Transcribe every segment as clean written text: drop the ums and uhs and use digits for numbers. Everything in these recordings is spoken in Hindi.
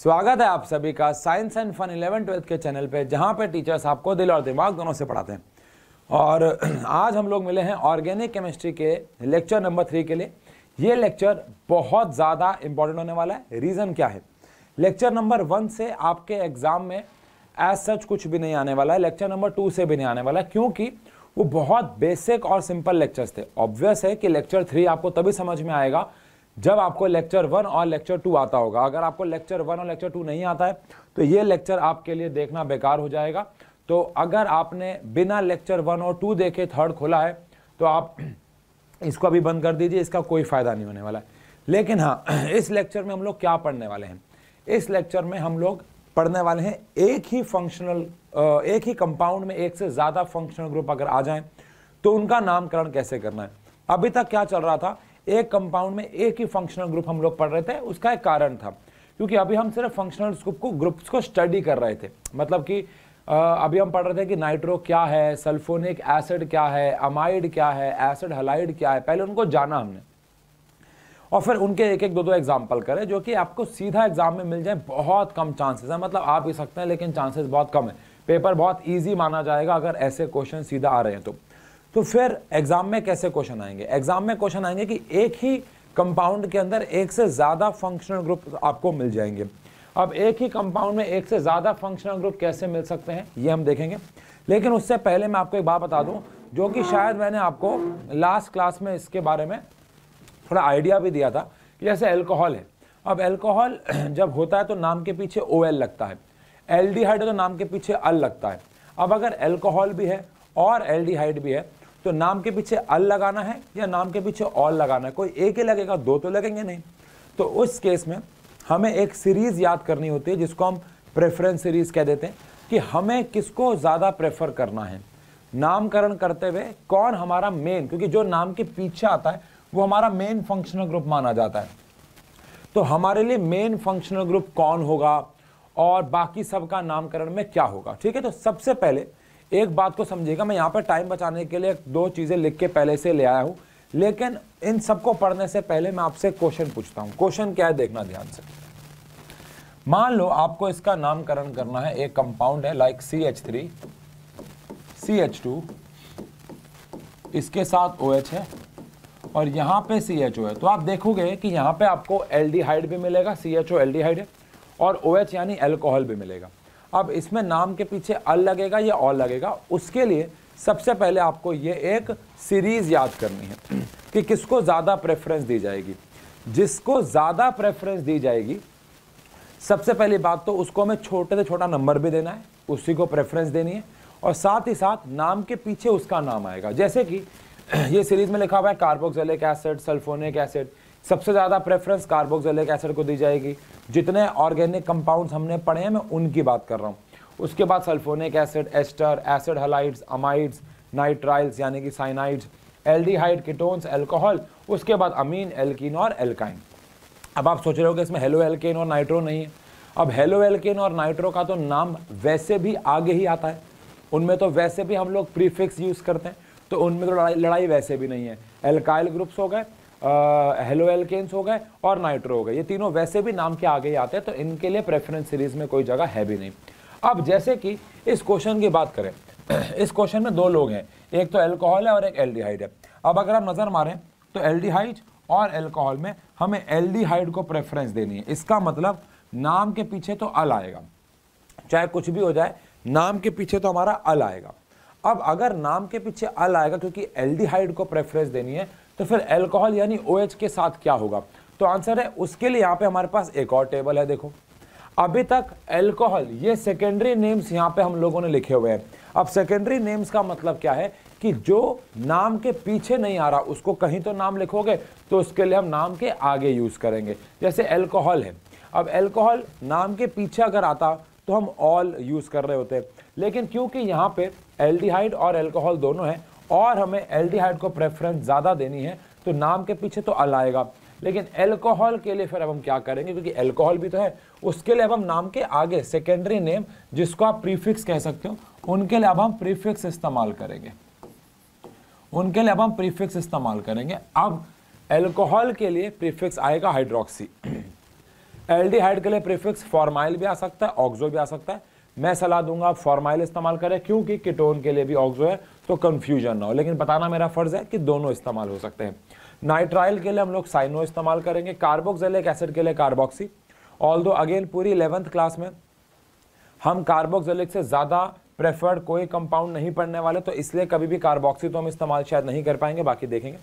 स्वागत है आप सभी का साइंस एंड फन 11th-12th के चैनल पे, जहां पे टीचर्स आपको दिल और दिमाग दोनों से पढ़ाते हैं। और आज हम लोग मिले हैं ऑर्गेनिक केमिस्ट्री के लेक्चर नंबर 3 के लिए। ये लेक्चर बहुत ज़्यादा इंपॉर्टेंट होने वाला है। रीज़न क्या है? लेक्चर नंबर 1 से आपके एग्जाम में एज सच कुछ भी नहीं आने वाला है, लेक्चर नंबर 2 से भी नहीं आने वाला है, क्योंकि वो बहुत बेसिक और सिंपल लेक्चर्स थे। ऑब्वियस है कि लेक्चर 3 आपको तभी समझ में आएगा जब आपको लेक्चर 1 और लेक्चर 2 आता होगा। अगर आपको लेक्चर 1 और लेक्चर 2 नहीं आता है तो ये लेक्चर आपके लिए देखना बेकार हो जाएगा। तो अगर आपने बिना लेक्चर 1 और 2 देखे थर्ड खोला है तो आप इसको अभी बंद कर दीजिए, इसका कोई फायदा नहीं होने वाला है। लेकिन हाँ, इस लेक्चर में हम लोग क्या पढ़ने वाले हैं? इस लेक्चर में हम लोग पढ़ने वाले हैं एक ही कंपाउंड में एक से ज़्यादा फंक्शनल ग्रुप अगर आ जाएं तो उनका नामकरण कैसे करना है। अभी तक क्या चल रहा था, एक कंपाउंड में एक ही फंक्शनल ग्रुप हम लोग पढ़ रहे थे। उसका एक कारण था, क्योंकि अभी हम सिर्फ फंक्शनल ग्रुप्स को स्टडी कर रहे थे। मतलब कि अभी हम पढ़ रहे थे कि नाइट्रो क्या है, सल्फोनिक एसिड क्या है, अमाइड क्या है, एसिड हलाइड क्या है, पहले उनको जाना हमने और फिर उनके एक एक दो एग्जाम्पल करें जो कि आपको सीधा एग्जाम में मिल जाए। बहुत कम चांसेस है, मतलब आ भी सकते हैं लेकिन चांसेस बहुत कम है। पेपर बहुत ईजी माना जाएगा अगर ऐसे क्वेश्चन सीधा आ रहे हैं तो फिर एग्जाम में कैसे क्वेश्चन आएंगे? एग्जाम में क्वेश्चन आएंगे कि एक ही कंपाउंड के अंदर एक से ज़्यादा फंक्शनल ग्रुप आपको मिल जाएंगे। अब एक ही कंपाउंड में एक से ज़्यादा फंक्शनल ग्रुप कैसे मिल सकते हैं ये हम देखेंगे। लेकिन उससे पहले मैं आपको एक बात बता दूं, जो कि शायद मैंने आपको लास्ट क्लास में इसके बारे में थोड़ा आइडिया भी दिया था कि जैसे अल्कोहल है। अब अल्कोहल जब होता है तो नाम के पीछे OL लगता है, एल्डिहाइड तो नाम के पीछे अल लगता है। अब अगर अल्कोहल भी है और एल्डिहाइड भी है तो नाम के पीछे अल लगाना है या नाम के पीछे ऑल लगाना है? कोई एक ही लगेगा, दो तो लगेंगे नहीं। तो उस केस में हमें एक सीरीज याद करनी होती है जिसको हम प्रेफरेंस सीरीज कह देते हैं, कि हमें किसको ज़्यादा प्रेफर करना है नामकरण करते हुए। कौन हमारा मेन, क्योंकि जो नाम के पीछे आता है वो हमारा मेन फंक्शनल ग्रुप माना जाता है। तो हमारे लिए मेन फंक्शनल ग्रुप कौन होगा और बाकी सबका नामकरण में क्या होगा, ठीक है? तो सबसे पहले एक बात को समझिएगा, मैं यहाँ पर टाइम बचाने के लिए दो चीज़ें लिख के पहले से ले आया हूँ, लेकिन इन सबको पढ़ने से पहले मैं आपसे क्वेश्चन पूछता हूँ। क्वेश्चन क्या है देखना ध्यान से। मान लो आपको इसका नामकरण करना है, एक कंपाउंड है लाइक CH3 CH2, इसके साथ OH है और यहाँ पे CHO है। तो आप देखोगे कि यहाँ पे आपको एल्डिहाइड भी मिलेगा, CHO एल्डिहाइड है, और OH यानी अल्कोहल भी मिलेगा। अब इसमें नाम के पीछे अल लगेगा या ऑल लगेगा? उसके लिए सबसे पहले आपको ये एक सीरीज याद करनी है कि किसको ज़्यादा प्रेफरेंस दी जाएगी। जिसको ज़्यादा प्रेफरेंस दी जाएगी, सबसे पहली बात तो उसको हमें छोटे से छोटा नंबर भी देना है, उसी को प्रेफरेंस देनी है, और साथ ही साथ नाम के पीछे उसका नाम आएगा। जैसे कि ये सीरीज में लिखा हुआ है कार्बोक्सिलिक एसिड, सल्फोनिक एसिड, सबसे ज़्यादा प्रेफरेंस कार्बोक्सिलिक एसिड को दी जाएगी। जितने ऑर्गेनिक कंपाउंड्स हमने पढ़े हैं मैं उनकी बात कर रहा हूँ। उसके बाद sulphonic acid, ester, acid halides, amides, nitriles यानी कि साइनाइड्स, एल्डिहाइड, कीटोन्स, अल्कोहल, उसके बाद अमीन, एल्कीन और एल्काइन। अब आप सोच रहे हो कि इसमें हेलो एल्केन और नाइट्रो नहीं है। अब हेलो एल्केन और नाइट्रो का तो नाम वैसे भी आगे ही आता है, उनमें तो वैसे भी हम लोग प्रीफिक्स यूज़ करते हैं, तो उनमें तो लड़ाई वैसे भी नहीं है। एल्काइल ग्रुप्स हो गए, हेलो एल्केन्स हो गए और नाइट्रो हो गए, ये तीनों वैसे भी नाम के आगे ही आते हैं, तो इनके लिए प्रेफरेंस सीरीज में कोई जगह है भी नहीं। अब जैसे कि इस क्वेश्चन की बात करें, इस क्वेश्चन में दो लोग हैं, एक तो अल्कोहल है और एक एल्डिहाइड है। अब अगर आप नज़र मारें तो एल्डिहाइड और अल्कोहल में हमें एल्डिहाइड को प्रेफरेंस देनी है। इसका मतलब नाम के पीछे तो अल आएगा, चाहे कुछ भी हो जाए, नाम के पीछे तो हमारा अल आएगा। अब अगर नाम के पीछे अल आएगा क्योंकि एल्डिहाइड को प्रेफरेंस देनी है, तो फिर अल्कोहल यानी OH के साथ क्या होगा? तो आंसर है उसके लिए यहाँ पे हमारे पास एक और टेबल है। देखो, अभी तक अल्कोहल ये सेकेंडरी नेम्स यहाँ पे हम लोगों ने लिखे हुए हैं। अब सेकेंडरी नेम्स का मतलब क्या है कि जो नाम के पीछे नहीं आ रहा उसको कहीं तो नाम लिखोगे, तो उसके लिए हम नाम के आगे यूज करेंगे। जैसे अल्कोहल है, अब अल्कोहल नाम के पीछे अगर आता तो हम ऑल यूज कर रहे होते, लेकिन क्योंकि यहाँ पे एल्डिहाइड और अल्कोहल दोनों हैं और हमें एल्डिहाइड को प्रेफरेंस ज़्यादा देनी है, तो नाम के पीछे तो अल आएगा। लेकिन अल्कोहल के लिए फिर अब हम क्या करेंगे, क्योंकि अल्कोहल भी तो है, उसके लिए अब हम नाम के आगे सेकेंडरी नेम जिसको आप प्रीफिक्स कह सकते हो, उनके लिए अब हम प्रीफिक्स इस्तेमाल करेंगे। अब अल्कोहल के लिए प्रीफिक्स आएगा हाइड्रोक्सी, एल्डिहाइड के लिए प्रीफिक्स फॉर्माइल भी आ सकता है, ऑक्सो भी आ सकता है। मैं सलाह दूंगा आप फॉर्माइल इस्तेमाल करें, क्योंकि कीटोन के लिए भी ऑक्सो है तो कंफ्यूजन ना हो, लेकिन बताना मेरा फर्ज है कि दोनों इस्तेमाल हो सकते हैं। नाइट्राइल के लिए हम लोग साइनो इस्तेमाल करेंगे, कार्बोक्सिलिक एसिड के लिए कार्बोक्सी। ऑल्दो अगेन पूरी 11th क्लास में हम कार्बोक्सिलिक से ज़्यादा प्रेफर्ड कोई कंपाउंड नहीं पढ़ने वाले, तो इसलिए कभी भी कार्बोक्सी तो हम इस्तेमाल शायद नहीं कर पाएंगे, बाकी देखेंगे।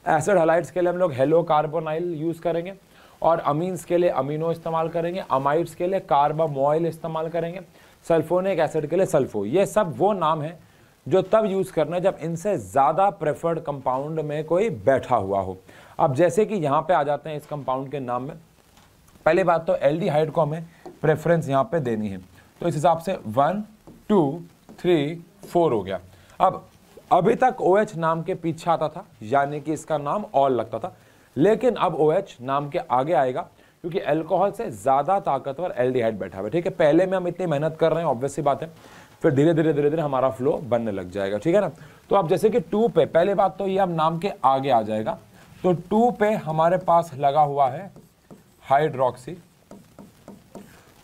एसिड हलाइड्स के लिए हम लोग हेलो कार्बोनाइल यूज़ करेंगे, और अमीन्स के लिए अमीनो इस्तेमाल करेंगे, अमाइड्स के लिए कार्बामोइल इस्तेमाल करेंगे, सल्फोनिक एसिड के लिए सल्फो। ये सब वो नाम है जो तब यूज़ करना है जब इनसे ज़्यादा प्रेफर्ड कंपाउंड में कोई बैठा हुआ हो। अब जैसे कि यहाँ पे आ जाते हैं इस कंपाउंड के नाम में। पहले बात तो एल्डिहाइड को हमें प्रेफरेंस यहाँ पे देनी है, तो इस हिसाब से 1 2 3 4 हो गया। अब अभी तक OH नाम के पीछे आता था, यानी कि इसका नाम ऑल लगता था, लेकिन अब OH नाम के आगे आएगा क्योंकि अल्कोहल से ज़्यादा ताकतवर एल्डिहाइड बैठा हुआ है। ठीक है, पहले में हम इतनी मेहनत कर रहे हैं, ऑब्वियस सी बात है, फिर धीरे धीरे हमारा फ्लो बनने लग जाएगा। ठीक है ना। तो अब जैसे कि 2 पे, पहले बात तो ये अब नाम के आगे आ जाएगा, तो 2 पे हमारे पास लगा हुआ है हाइड्रोक्सी।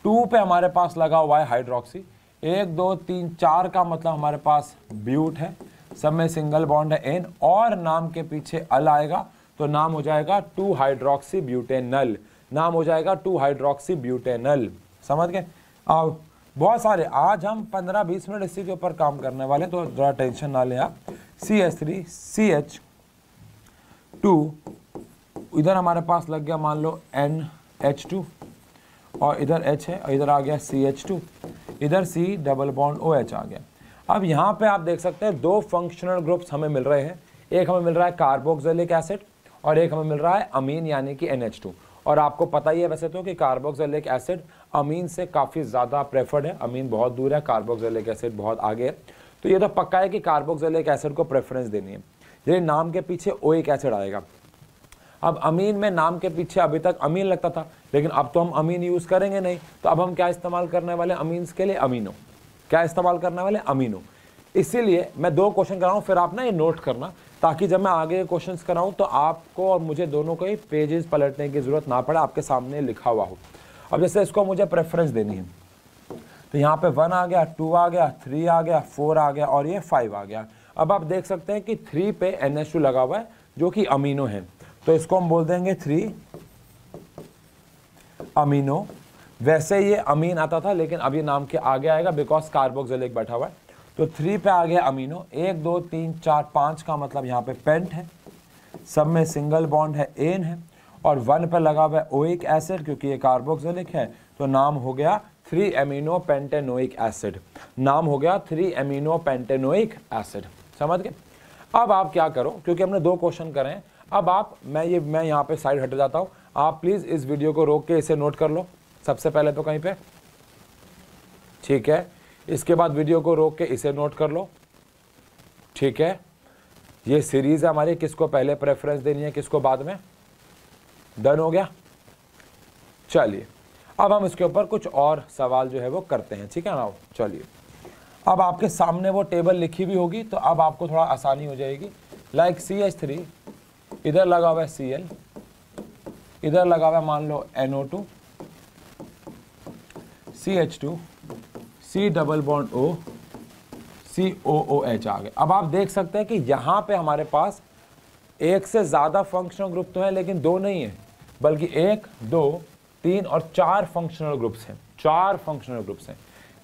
2 पे हमारे पास लगा हुआ है हाइड्रोक्सी। 1 2 3 4 का मतलब हमारे पास ब्यूट है, सब में सिंगल बॉन्ड है N, और नाम के पीछे अल आएगा तो नाम हो जाएगा 2 हाइड्रोक्सी ब्यूटेनल, नाम हो जाएगा 2 हाइड्रोक्सी ब्यूटेनल। समझ गए। अब बहुत सारे आज हम 15-20 मिनट इसी के ऊपर काम करने वाले, तो ज़रा टेंशन ना लें आप। CH3 CH2, इधर हमारे पास लग गया मान लो NH2, और इधर H है, और इधर आ गया CH2, इधर C डबल बॉन्ड OH आ गया। अब यहाँ पे आप देख सकते हैं 2 फंक्शनल ग्रुप्स हमें मिल रहे हैं, एक हमें मिल रहा है कार्बोक्सिलिक एसिड और एक हमें मिल रहा है अमीन यानी कि NH2। और आपको पता ही है वैसे तो कि कार्बोक्सिलिक एसिड अमीन से काफ़ी ज़्यादा प्रेफर्ड है, अमीन बहुत दूर है, कार्बोक्सिलिक एसिड बहुत आगे है, तो ये तो पक्का है कि कार्बोक्सिलिक एसिड को प्रेफरेंस देनी है। ये नाम के पीछे ओइक एसिड आएगा। अब अमीन में नाम के पीछे अभी तक अमीन लगता था, लेकिन अब तो हम अमीन यूज़ करेंगे नहीं, तो अब हम क्या इस्तेमाल करने वाले अमीन्स के लिए? अमीनो। क्या इस्तेमाल करने वाले? अमीनो। इसीलिए मैं 2 क्वेश्चन कराऊँ, फिर आप ना ये नोट करना, ताकि जब मैं आगे क्वेश्चन कराऊँ तो आपको और मुझे दोनों को ही पेजेस पलटने की ज़रूरत ना पड़े, आपके सामने लिखा हुआ हो। अब जैसे इसको मुझे प्रेफरेंस देनी है, तो यहाँ पे 1 आ गया, 2 आ गया, 3 आ गया, 4 आ गया, और ये 5 आ गया। अब आप देख सकते हैं कि 3 पे NH2 लगा हुआ है जो कि अमीनो है, तो इसको हम बोल देंगे 3 अमीनो। वैसे ये अमीन आता था, लेकिन अब ये नाम के आगे आएगा बिकॉज कार्बोक्सिलिक बैठा हुआ है, तो 3 पे आ गया अमीनो। 1 2 3 4 5 का मतलब यहाँ पे पेंट है, सब में सिंगल बॉन्ड है, एन है, और 1 पे लगा हुआ है ओइक एसिड, क्योंकि ये कार्बोक्सिलिक है, तो नाम हो गया 3 एमिनो पेंटेनोइक एसिड। नाम हो गया 3 एमिनो पेंटेनोइक एसिड। समझ गए। अब आप क्या करो, क्योंकि हमने 2 क्वेश्चन करे हैं, अब आप मैं यहाँ पे साइड हट जाता हूँ, आप प्लीज़ इस वीडियो को रोक के इसे नोट कर लो सबसे पहले तो कहीं पे, ठीक है। इसके बाद वीडियो को रोक के इसे नोट कर लो, ठीक है। ये सीरीज़ है हमारी, किसको पहले प्रेफरेंस देनी है, किसको बाद में। डन हो गया। चलिए अब हम इसके ऊपर कुछ और सवाल जो है वो करते हैं, ठीक है ना। चलिए, अब आपके सामने वो टेबल लिखी भी होगी, तो अब आपको थोड़ा आसानी हो जाएगी। लाइक CH3, इधर लगा हुआ है Cl, इधर लगा हुआ है मान लो NO2, CH2, C double bond O, COOH आ गए। अब आप देख सकते हैं कि यहाँ पे हमारे पास एक से ज़्यादा फंक्शनल ग्रुप तो है, लेकिन 2 नहीं है, बल्कि 1 2 3 और 4 फंक्शनल ग्रुप्स हैं। 4 फंक्शनल ग्रुप्स हैं।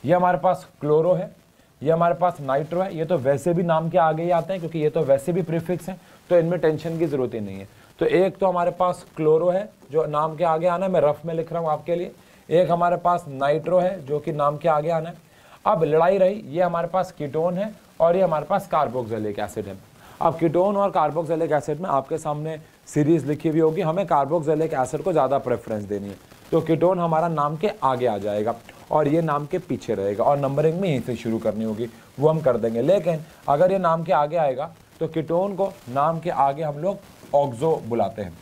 ये हमारे पास क्लोरो है, ये हमारे पास नाइट्रो है, ये तो वैसे भी नाम के आगे ही आते हैं क्योंकि ये तो वैसे भी प्रीफिक्स हैं, तो इनमें टेंशन की ज़रूरत ही नहीं है। तो एक तो हमारे पास क्लोरो है जो नाम के आगे आना है, मैं रफ में लिख रहा हूँ आपके लिए। एक हमारे पास नाइट्रो है जो कि नाम के आगे आना है। अब लड़ाई रही, ये हमारे पास कीटोन है और ये हमारे पास कार्बोक्सिलिक एसिड है। अब कीटोन और कार्बोक्सिलिक एसिड में आपके सामने सीरीज लिखी हुई होगी, हमें कार्बोक्सिलिक एसिड को ज़्यादा प्रेफरेंस देनी है, तो कीटोन हमारा नाम के आगे आ जाएगा और ये नाम के पीछे रहेगा, और नंबरिंग में यहीं से शुरू करनी होगी, वो हम कर देंगे। लेकिन अगर ये नाम के आगे आएगा तो कीटोन को नाम के आगे हम लोग ऑक्सो बुलाते हैं,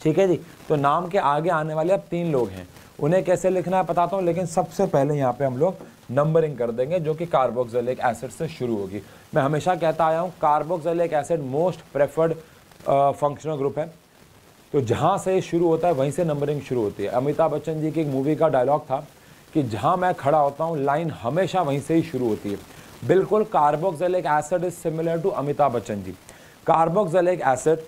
ठीक है जी। तो नाम के आगे आने वाले अब 3 लोग हैं, उन्हें कैसे लिखना है बताता हूँ, लेकिन सबसे पहले यहाँ पे हम लोग नंबरिंग कर देंगे जो कि कार्बोक्सिलिक एसिड से शुरू होगी। मैं हमेशा कहता आया हूँ carboxylic acid most preferred functional group है, तो जहाँ से शुरू होता है वहीं से नंबरिंग शुरू होती है। अमिताभ बच्चन जी की एक मूवी का डायलॉग था कि जहाँ मैं खड़ा होता हूँ लाइन हमेशा वहीं से ही शुरू होती है। बिल्कुल carboxylic acid is similar to Amitabh Bachchan ji. Carboxylic acid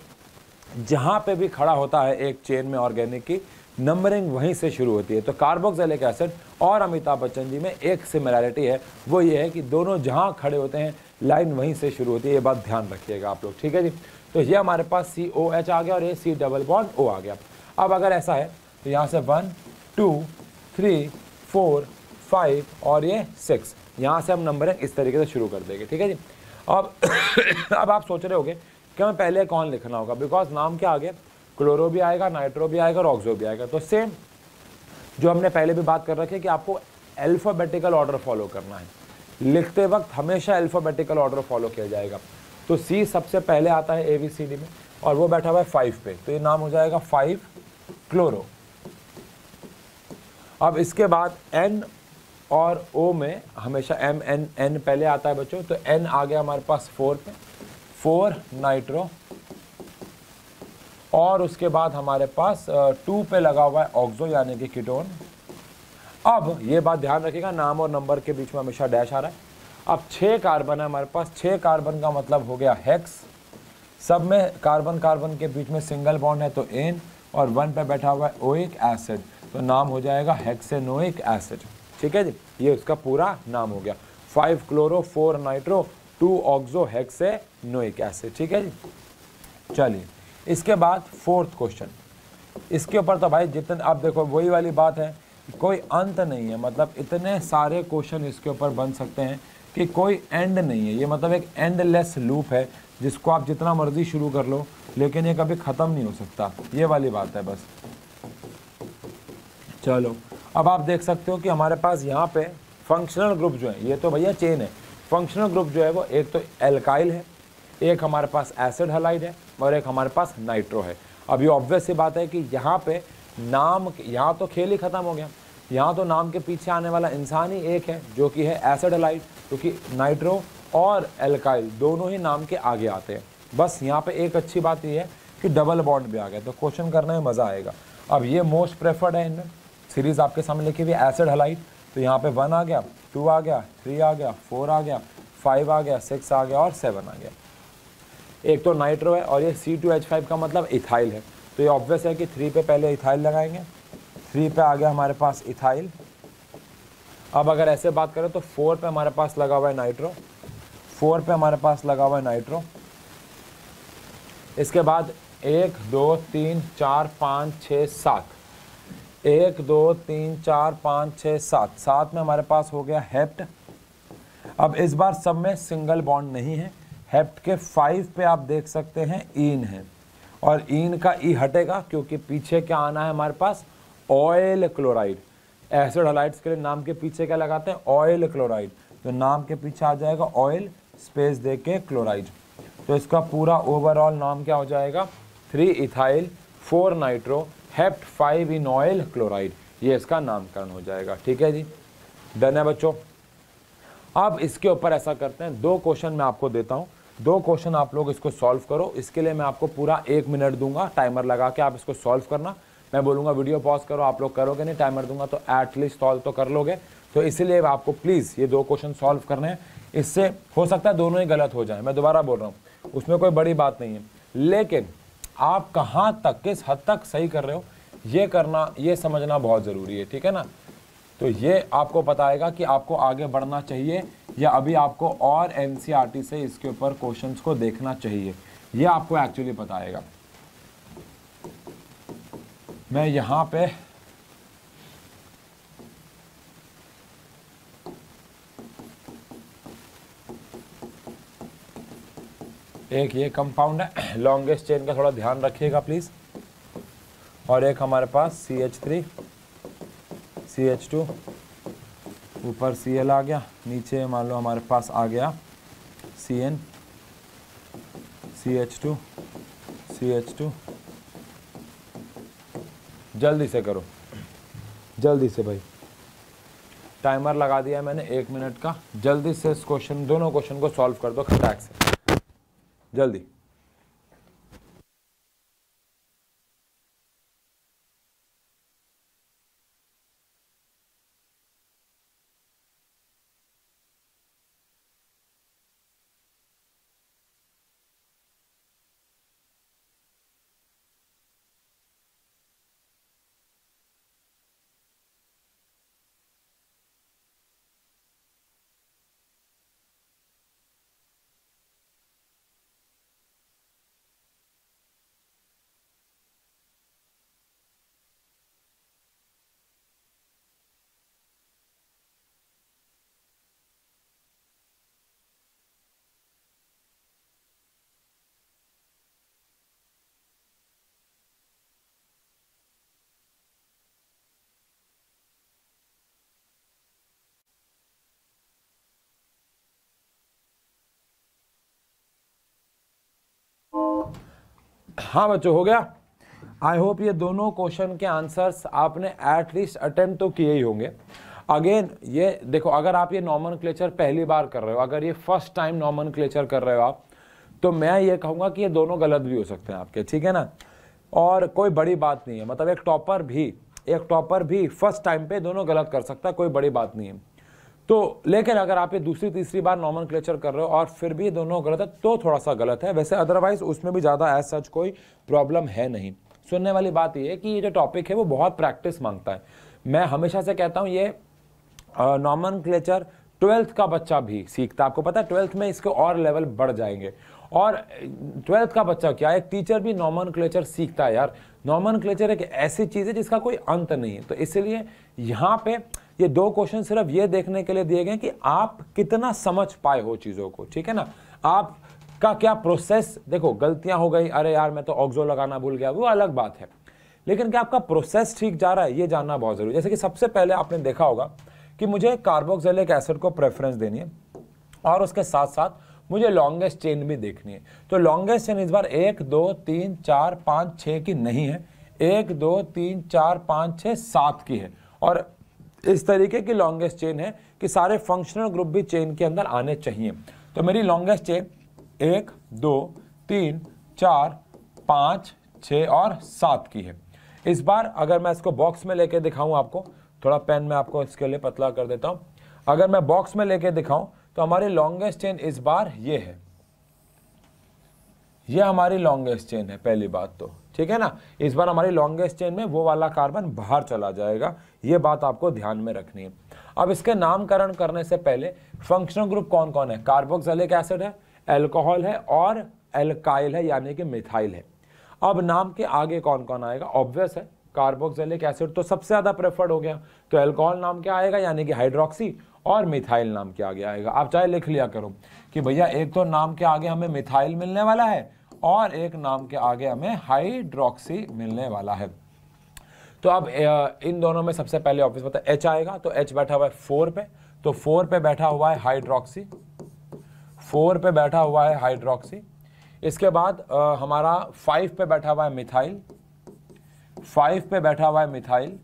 जहाँ पे भी खड़ा होता है एक चेन में ऑर्गेनिक की, नंबरिंग वहीं से शुरू होती है। तो कार्बोक्सिलिक एसिड और अमिताभ बच्चन जी में एक सिमिलैरिटी है, वो ये है कि दोनों जहाँ खड़े होते हैं लाइन वहीं से शुरू होती है। ये बात ध्यान रखिएगा आप लोग, ठीक है जी। तो ये हमारे पास COH आ गया और ये C डबल बॉन्ड O आ गया। अब अगर ऐसा है तो यहाँ से 1 2 3 4 5 और ये 6, यहाँ से हम नंबरिंग इस तरीके से शुरू कर देंगे, ठीक है जी। अब आप सोच रहे होगे कि हमें पहले कौन लिखना होगा, बिकॉज नाम क्या आ गया, क्लोरो भी आएगा, नाइट्रो भी आएगा और ऑक्सो भी आएगा। तो सेम जो हमने पहले भी बात कर रखी है कि आपको अल्फाबेटिकल ऑर्डर फॉलो करना है, लिखते वक्त हमेशा अल्फाबेटिकल ऑर्डर फॉलो किया जाएगा। तो C सबसे पहले आता है ABCD में और वो बैठा हुआ है 5 पे, तो ये नाम हो जाएगा 5 क्लोरो। अब इसके बाद N और O में हमेशा MN पहले आता है बच्चों, तो N आ गया हमारे पास 4 पे, 4 नाइट्रो। और उसके बाद हमारे पास 2 पे लगा हुआ है ऑक्सो यानी कि कीटोन। अब ये बात ध्यान रखिएगा, नाम और नंबर के बीच में हमेशा डैश आ रहा है। अब 6 कार्बन है हमारे पास, 6 कार्बन का मतलब हो गया हेक्स। सब में कार्बन कार्बन के बीच में सिंगल बॉन्ड है तो एन, और 1 पे बैठा हुआ है ओइक एसिड, तो नाम हो जाएगा हेक्सेनोइक एसिड, ठीक है जी। ये उसका पूरा नाम हो गया, 5 क्लोरो 4 नाइट्रो 2 ऑक्सो हेक्सेनोइक एसिड, ठीक है जी। चलिए इसके बाद 4th क्वेश्चन, इसके ऊपर तो भाई जितने आप देखो वही वाली बात है, कोई अंत नहीं है, मतलब इतने सारे क्वेश्चन इसके ऊपर बन सकते हैं कि कोई एंड नहीं है। ये मतलब एक एंडलेस लूप है जिसको आप जितना मर्जी शुरू कर लो लेकिन ये कभी ख़त्म नहीं हो सकता, ये वाली बात है बस। चलो अब आप देख सकते हो कि हमारे पास यहाँ पे फंक्शनल ग्रुप जो है, ये तो भैया चेन है, फंक्शनल ग्रुप जो है वो एक तो एल्काइल है, एक हमारे पास एसिड हैलाइड है और एक हमारे पास नाइट्रो है। अब ये ऑब्वियस सी बात है कि यहाँ पे नाम, यहाँ तो खेल ही ख़त्म हो गया, यहाँ तो नाम के पीछे आने वाला इंसान ही एक है जो कि है एसिड हैलाइड, क्योंकि नाइट्रो और एल्काइल दोनों ही नाम के आगे आते हैं। बस यहाँ पे एक अच्छी बात ये है कि डबल बॉन्ड भी आ गया, तो क्वेश्चन करने में मज़ा आएगा। अब ये मोस्ट प्रेफर्ड है, इनमें सीरीज़ आपके सामने लिखी हुई है एसिड हैलाइड, तो यहाँ पे 1 आ गया, 2 आ गया, 3 आ गया, 4 आ गया, 5 आ गया, 6 आ गया और 7 आ गया। एक तो नाइट्रो है और ये C2H5 का मतलब इथाइल है, तो ये ऑब्वियस है कि 3 पे पहले इथाइल लगाएंगे, 3 पे आ गया हमारे पास इथाइल। अब अगर ऐसे बात करें तो 4 पे हमारे पास लगा हुआ है नाइट्रो, 4 पे हमारे पास लगा हुआ है नाइट्रो। इसके बाद 1 2 3 4 5 6 7, 1 2 3 4 5 6 7, 7 में हमारे पास हो गया हेप्ट। अब इस बार सब में सिंगल बॉन्ड नहीं है, हेप्ट के 5 पे आप देख सकते हैं ईन है, और ईन का ई हटेगा क्योंकि पीछे क्या आना है हमारे पास, ऑयल क्लोराइड। एसिड हैलाइड्स के लिए नाम के पीछे क्या लगाते हैं, ऑयल क्लोराइड, तो नाम के पीछे आ जाएगा ऑयल स्पेस दे के क्लोराइड। तो इसका पूरा ओवरऑल नाम क्या हो जाएगा, 3 ethyl 4 nitro hept 5 in oil chloride, ये इसका नामकरण हो जाएगा, ठीक है जी। डन है बच्चों। अब इसके ऊपर ऐसा करते हैं, 2 क्वेश्चन मैं आपको देता हूँ, 2 क्वेश्चन आप लोग इसको सॉल्व करो। इसके लिए मैं आपको पूरा 1 मिनट दूंगा, टाइमर लगा के आप इसको सॉल्व करना। मैं बोलूँगा वीडियो पॉज करो, आप लोग करोगे नहीं, टाइमर दूंगा तो एटलीस्ट सॉल्व तो कर लोगे। तो इसीलिए आपको प्लीज़ ये 2 क्वेश्चन सॉल्व करने हैं। इससे हो सकता है दोनों ही गलत हो जाए, मैं दोबारा बोल रहा हूँ, उसमें कोई बड़ी बात नहीं है, लेकिन आप कहाँ तक, किस हद तक सही कर रहे हो ये करना, ये समझना बहुत ज़रूरी है, ठीक है ना। तो ये आपको बताएगा कि आपको आगे बढ़ना चाहिए या अभी आपको और NCERT से इसके ऊपर क्वेश्चंस को देखना चाहिए, ये आपको एक्चुअली बताएगा। मैं यहाँ पे एक ये कंपाउंड है लॉन्गेस्ट चेन का, थोड़ा ध्यान रखिएगा प्लीज़, और एक हमारे पास CH3 CH2, ऊपर Cl आ गया, नीचे मान लो हमारे पास आ गया CN CH2 CH2। जल्दी से करो, जल्दी से भाई, टाइमर लगा दिया है मैंने 1 मिनट का, जल्दी से इस क्वेश्चन, दोनों क्वेश्चन को सॉल्व कर दो खटाक से, जल्दी। हाँ बच्चों, हो गया। आई होप ये दोनों क्वेश्चन के आंसर्स आपने एटलीस्ट अटेम्प्ट तो किए ही होंगे। अगेन ये देखो, अगर आप ये नॉमेनक्लेचर पहली बार कर रहे हो, अगर ये फर्स्ट टाइम नॉमेनक्लेचर कर रहे हो आप, तो मैं ये कहूँगा कि ये दोनों गलत भी हो सकते हैं आपके, ठीक है ना। और कोई बड़ी बात नहीं है, मतलब एक टॉपर भी फर्स्ट टाइम पे दोनों गलत कर सकता है, कोई बड़ी बात नहीं है। तो लेकिन अगर आप ये दूसरी तीसरी बार नॉमेनक्लेचर कर रहे हो और फिर भी दोनों गलत है, तो थोड़ा सा गलत है। वैसे अदरवाइज उसमें भी ज़्यादा एज सच कोई प्रॉब्लम है नहीं। सुनने वाली बात ये है कि ये जो टॉपिक है वो बहुत प्रैक्टिस मांगता है। मैं हमेशा से कहता हूँ ये नॉमेनक्लेचर 12th का बच्चा भी सीखता है। आपको पता है 12th में इसके और लेवल बढ़ जाएंगे। और 12th का बच्चा क्या, एक टीचर भी नॉमेनक्लेचर सीखता है यार। नॉमेनक्लेचर एक ऐसी चीज़ है जिसका कोई अंत नहीं है। तो इसलिए यहाँ पे ये दो क्वेश्चन सिर्फ ये देखने के लिए दिए गए कि आप कितना समझ पाए हो चीज़ों को, ठीक है ना। आपका क्या प्रोसेस, देखो गलतियां हो गई, अरे यार मैं तो ऑक्सो लगाना भूल गया, वो अलग बात है, लेकिन क्या आपका प्रोसेस ठीक जा रहा है, ये जानना बहुत जरूरी है। जैसे कि सबसे पहले आपने देखा होगा कि मुझे कार्बोक्सिलिक एसिड को प्रेफरेंस देनी है और उसके साथ साथ मुझे लॉन्गेस्ट चेन भी देखनी है। तो लॉन्गेस्ट चेन इस बार 1 2 3 4 5 6 की नहीं है, 1 2 3 4 5 6 7 की है। और इस तरीके की लॉन्गेस्ट चेन है कि सारे फंक्शनल ग्रुप भी चेन के अंदर आने चाहिए। तो मेरी लॉन्गेस्ट चेन 1 2 3 4 5 6 और 7 की है। इस बार अगर मैं इसको बॉक्स में लेके दिखाऊं आपको, थोड़ा पेन में आपको इसके लिए पतला कर देता हूं। अगर मैं बॉक्स में लेके दिखाऊं तो हमारी लॉन्गेस्ट चेन इस बार ये है, ये हमारी लॉन्गेस्ट चेन है पहली बात तो, ठीक है ना। इस बार हमारी लॉन्गेस्ट चेन में वो वाला कार्बन बाहर चला जाएगा, ये बात आपको ध्यान में रखनी है। अब इसके नामकरण करने से पहले फंक्शनल ग्रुप कौन कौन है, कार्बोक्सिलिक एसिड है, अल्कोहल है और एल्काइल है यानी कि मिथाइल है। अब नाम के आगे कौन कौन आएगा, ऑब्वियस है कार्बोक्सिलिक एसिड तो सबसे ज्यादा प्रेफर्ड हो गया, तो अल्कोहल नाम क्या आएगा यानी कि हाइड्रोक्सी, और मिथाइल नाम के आगे आएगा। आप चाहे लिख लिया करो कि भैया एक तो नाम के आगे हमें मिथाइल मिलने वाला है और एक नाम के आगे हमें हाइड्रोक्सी मिलने वाला है। तो अब इन दोनों में सबसे पहले ऑब्वियस पता है H आएगा, तो H बैठा हुआ है 4 पे, तो 4 पे बैठा हुआ है हाइड्रोक्सी, 4 पे बैठा हुआ है हाइड्रोक्सी। इसके बाद हमारा 5 पे बैठा हुआ है मिथाइल, 5 पे बैठा हुआ है मिथाइल।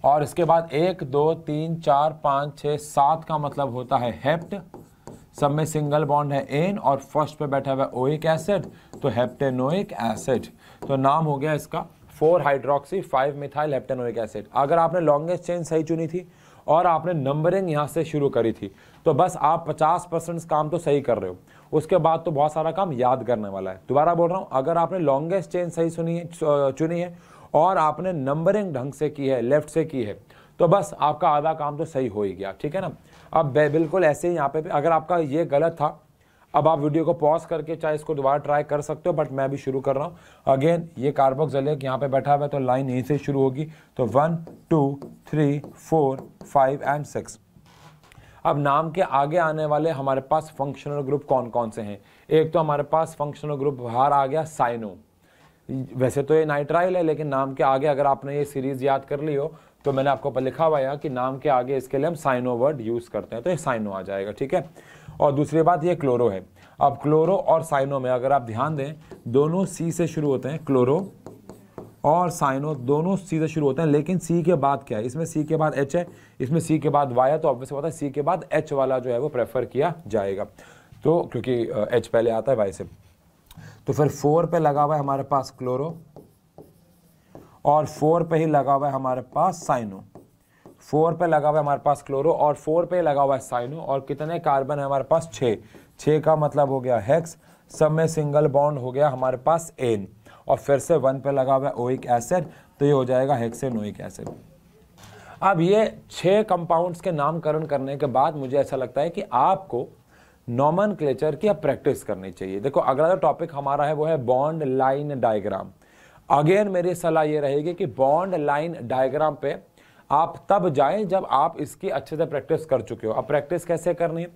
और इसके बाद 1 2 3 4 5 6 7 का मतलब होता है हेप्ट, सब में सिंगल बॉन्ड है एन और फर्स्ट पे बैठा हुआ है ओइक एसिड, तो हेप्टेनोइक एसिड। तो नाम हो गया इसका 4 हाइड्रोक्सी 5 मिथाइल हेप्टेनोइक एसिड। अगर आपने लॉन्गेस्ट चेन सही चुनी थी और आपने नंबरिंग यहाँ से शुरू करी थी तो बस आप 50% काम तो सही कर रहे हो, उसके बाद तो बहुत सारा काम याद करने वाला है। दोबारा बोल रहा हूँ, अगर आपने लॉन्गेस्ट चेन सही चुनी है और आपने नंबरिंग ढंग से की है, लेफ्ट से की है, तो बस आपका आधा काम तो सही हो ही गया, ठीक है ना। अब बिल्कुल ऐसे ही यहाँ पे भी अगर आपका ये गलत था, अब आप वीडियो को पॉज करके चाहे इसको दोबारा ट्राई कर सकते हो, बट मैं भी शुरू कर रहा हूँ। अगेन ये कार्बोक्सिलिक यहाँ पे बैठा हुआ है तो लाइन यहीं से शुरू होगी, तो 1 2 3 4 5 एंड 6। अब नाम के आगे आने वाले हमारे पास फंक्शनल ग्रुप कौन कौन से हैं, एक तो हमारे पास फंक्शनल ग्रुप बाहर आ गया साइनो। वैसे तो ये नाइट्राइल है लेकिन नाम के आगे अगर आपने ये सीरीज याद कर ली हो तो मैंने आपको पर लिखा हुआ है कि नाम के आगे इसके लिए हम साइनो वर्ड यूज करते हैं, तो ये साइनो आ जाएगा, ठीक है। और दूसरी बात ये क्लोरो है। अब क्लोरो और साइनो में अगर आप ध्यान दें दोनों सी से शुरू होते हैं, क्लोरो और साइनो दोनों सी से शुरू होते हैं, लेकिन सी के बाद क्या है, इसमें सी के बाद एच है, इसमें सी के बाद वाई है, तो ऑब्वियस होता है सी के बाद एच वाला जो है वो प्रेफर किया जाएगा, तो क्योंकि एच पहले आता है वाई से। तो फिर 4 पे लगा हुआ है हमारे पास क्लोरो और 4 पे ही लगा हुआ है हमारे पास साइनो, 4 पे लगा हुआ है हमारे पास क्लोरो और 4 पे लगा हुआ है साइनो। और कितने कार्बन है हमारे पास, 6 का मतलब हो गया हेक्स, सब में सिंगल बॉन्ड हो गया हमारे पास एन, और फिर से 1 पे लगा हुआ है ओइक एसिड, तो ये हो जाएगा हेक्सेनोइक एसिड। अब ये 6 कंपाउंड्स के नामकरण करने के बाद मुझे ऐसा लगता है कि आपको नॉमेनक्लेचर की अब प्रैक्टिस करनी चाहिए। देखो अगला जो टॉपिक हमारा है वो है बॉन्ड लाइन डायग्राम। अगेन मेरी सलाह ये रहेगी कि बॉन्ड लाइन डायग्राम पे आप तब जाएं जब आप इसकी अच्छे से प्रैक्टिस कर चुके हो। अब प्रैक्टिस कैसे करनी है,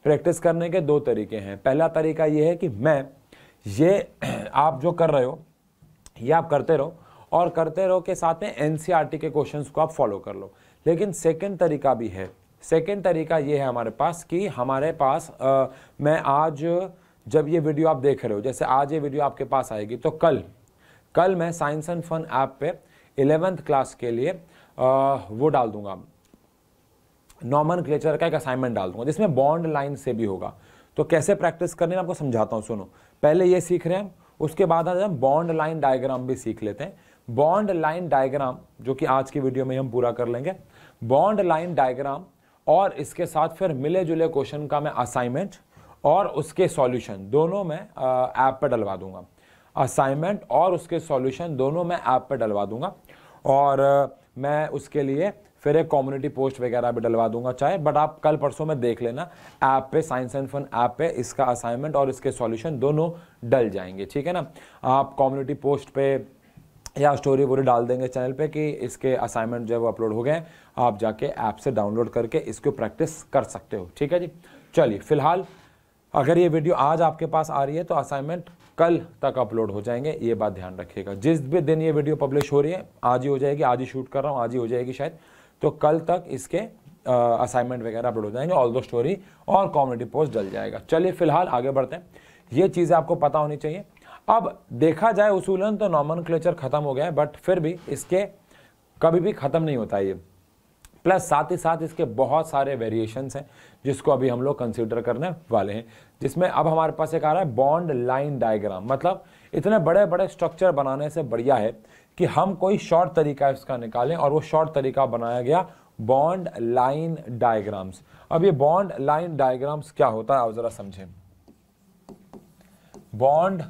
प्रैक्टिस करने के 2 तरीके हैं। पहला तरीका ये है कि ये आप जो कर रहे हो ये आप करते रहो और करते रहो के साथ में एनसीईआरटी के क्वेश्चंस को आप फॉलो कर लो। लेकिन सेकंड तरीका भी है, सेकंड तरीका ये है हमारे पास कि हमारे पास मैं आज जब ये वीडियो आप देख रहे हो, जैसे आज ये वीडियो आपके पास आएगी, तो कल मैं साइंस एंड फन ऐप पे 11th क्लास के लिए वो डाल दूंगा, नॉमेनक्लेचर का एक असाइनमेंट डाल दूंगा जिसमें बॉन्ड लाइन से भी होगा। तो कैसे प्रैक्टिस करनी है आपको समझाता हूँ, सुनो। पहले ये सीख रहे हैं हम, उसके बाद हम बॉन्ड लाइन डायग्राम भी सीख लेते हैं। बॉन्ड लाइन डायग्राम जो कि आज की वीडियो में हम पूरा कर लेंगे। बॉन्ड लाइन डायग्राम और इसके साथ फिर मिले जुले क्वेश्चन का मैं असाइनमेंट और उसके सॉल्यूशन दोनों मैं ऐप पे डलवा दूंगा। असाइनमेंट और उसके सॉल्यूशन दोनों मैं ऐप पे डलवा दूंगा, और मैं उसके लिए फिर एक कम्युनिटी पोस्ट वगैरह भी डलवा दूंगा चाहे, बट आप कल परसों में देख लेना ऐप पे, साइंस एंड फन ऐप पे इसका असाइनमेंट और इसके सॉल्यूशन दोनों डल जाएंगे, ठीक है ना। आप कम्युनिटी पोस्ट पे या स्टोरी वोरी डाल देंगे चैनल पे कि इसके असाइनमेंट जब अपलोड हो गए, आप जाके ऐप से डाउनलोड करके इसको प्रैक्टिस कर सकते हो, ठीक है जी। चलिए, फिलहाल अगर ये वीडियो आज आपके पास आ रही है तो असाइनमेंट कल तक अपलोड हो जाएंगे, ये बात ध्यान रखिएगा। जिस भी दिन ये वीडियो पब्लिश हो रही है, आज ही हो जाएगी, आज ही शूट कर रहा हूँ, आज ही हो जाएगी शायद, तो कल तक इसके असाइनमेंट वगैरह अपलोड हो जाएंगे, ऑल दो स्टोरी और कम्युनिटी पोस्ट डल जाएगा। चलिए फिलहाल आगे बढ़ते हैं, ये चीज़ें आपको पता होनी चाहिए। अब देखा जाए उसूलन तो नॉमेनक्लेचर खत्म हो गया है, बट फिर भी इसके कभी भी खत्म नहीं होता ये, प्लस साथ ही साथ इसके बहुत सारे वेरिएशंस हैं जिसको अभी हम लोग कंसीडर करने वाले हैं, जिसमें अब हमारे पास एक आ रहा है बॉन्ड लाइन डायग्राम। मतलब इतने बड़े बड़े स्ट्रक्चर बनाने से बढ़िया है कि हम कोई शॉर्ट तरीका इसका निकालें, और वो शॉर्ट तरीका बनाया गया बॉन्ड लाइन डायग्राम्स। अब ये बॉन्ड लाइन डायग्राम्स क्या होता है आप जरा समझें। बॉन्ड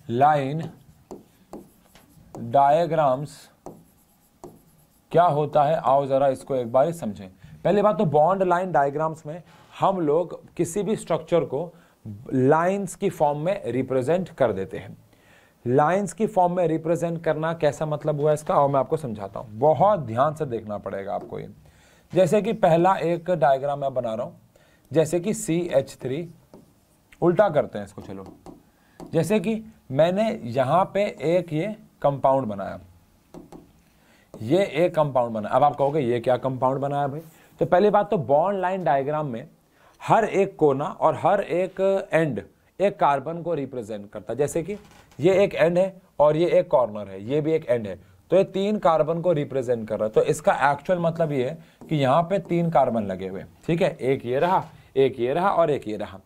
लाइन डायग्राम्स क्या होता है आओ जरा इसको एक बार समझें। पहली बात तो बॉन्ड लाइन डायग्राम्स में हम लोग किसी भी स्ट्रक्चर को लाइंस की फॉर्म में रिप्रेजेंट कर देते हैं। लाइंस की फॉर्म में रिप्रेजेंट करना कैसा मतलब हुआ इसका, और मैं आपको समझाता हूं, बहुत ध्यान से देखना पड़ेगा आपको ये। जैसे कि पहला एक डायग्राम मैं बना रहा हूं, जैसे कि CH3, उल्टा करते हैं इसको, चलो। जैसे कि मैंने यहां पे एक ये कंपाउंड बनाया, ये एक कंपाउंड बनाया। अब आप कहोगे ये क्या कंपाउंड बनाया भाई? तो पहली बात तो बॉन्ड लाइन डायग्राम में हर एक कोना और हर एक एंड एक कार्बन को रिप्रेजेंट करता है। जैसे कि ये एक एंड है और ये एक कॉर्नर है, ये भी एक एंड है, तो ये 3 कार्बन को रिप्रेजेंट कर रहा है। तो इसका एक्चुअल मतलब ये है कि यहाँ पे 3 कार्बन लगे हुए, ठीक है, एक ये रहा, एक ये रहा और एक ये रहा।